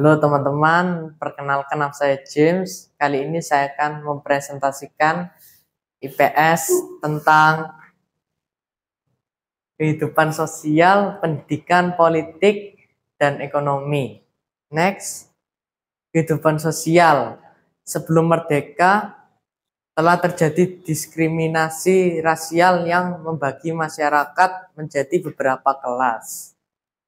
Halo teman-teman, perkenalkan nama saya James. Kali ini saya akan mempresentasikan IPS tentang kehidupan sosial, pendidikan, politik, dan ekonomi. Next, kehidupan sosial. Sebelum merdeka, telah terjadi diskriminasi rasial yang membagi masyarakat menjadi beberapa kelas.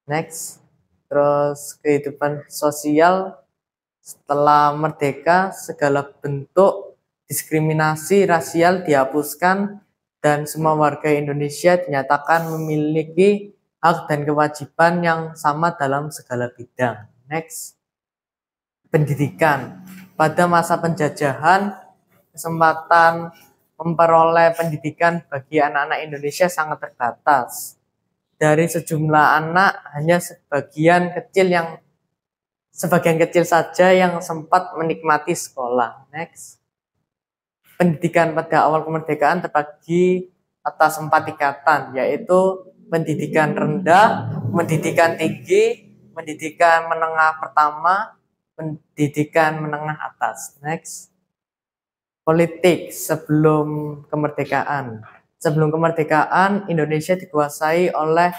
Next, terus kehidupan sosial. Setelah merdeka, segala bentuk diskriminasi rasial dihapuskan dan semua warga Indonesia dinyatakan memiliki hak dan kewajiban yang sama dalam segala bidang. Next, pendidikan. Pada masa penjajahan, kesempatan memperoleh pendidikan bagi anak-anak Indonesia sangat terbatas. Dari sejumlah anak, hanya sebagian kecil saja yang sempat menikmati sekolah. Next, pendidikan pada awal kemerdekaan terbagi atas 4 tingkatan, yaitu pendidikan rendah, pendidikan tinggi, pendidikan menengah pertama, pendidikan menengah atas. Next, politik sebelum kemerdekaan. Sebelum kemerdekaan, Indonesia dikuasai oleh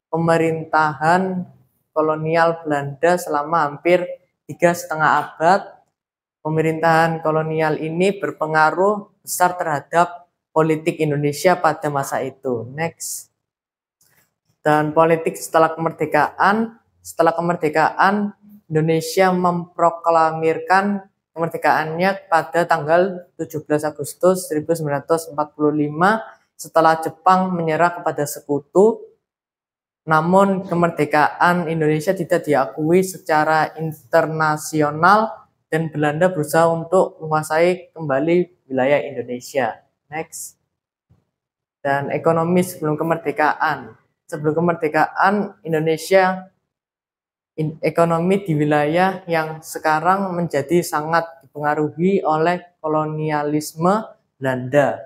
pemerintahan kolonial Belanda selama hampir 3,5 abad. Pemerintahan kolonial ini berpengaruh besar terhadap politik Indonesia pada masa itu. Next, dan politik setelah kemerdekaan. Setelah kemerdekaan, Indonesia memproklamirkan kemerdekaannya pada tanggal 17 Agustus 1945 setelah Jepang menyerah kepada sekutu. Namun kemerdekaan Indonesia tidak diakui secara internasional dan Belanda berusaha untuk menguasai kembali wilayah Indonesia. Next, dan ekonomi sebelum kemerdekaan. Sebelum kemerdekaan Indonesia, ekonomi di wilayah yang sekarang menjadi sangat dipengaruhi oleh kolonialisme Belanda.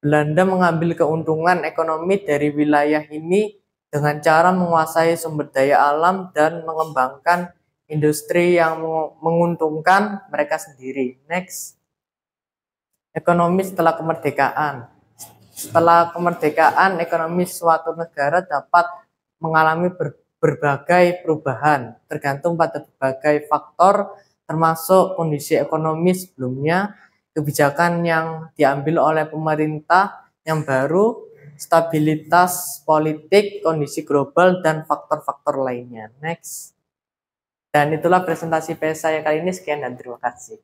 Belanda mengambil keuntungan ekonomi dari wilayah ini dengan cara menguasai sumber daya alam dan mengembangkan industri yang menguntungkan mereka sendiri. Next, ekonomi setelah kemerdekaan. Setelah kemerdekaan, ekonomi suatu negara dapat mengalami berbagai perubahan, tergantung pada berbagai faktor, termasuk kondisi ekonomi sebelumnya, kebijakan yang diambil oleh pemerintah yang baru, stabilitas politik, kondisi global, dan faktor-faktor lainnya. Next. Dan itulah presentasi PS saya kali ini. Sekian dan terima kasih.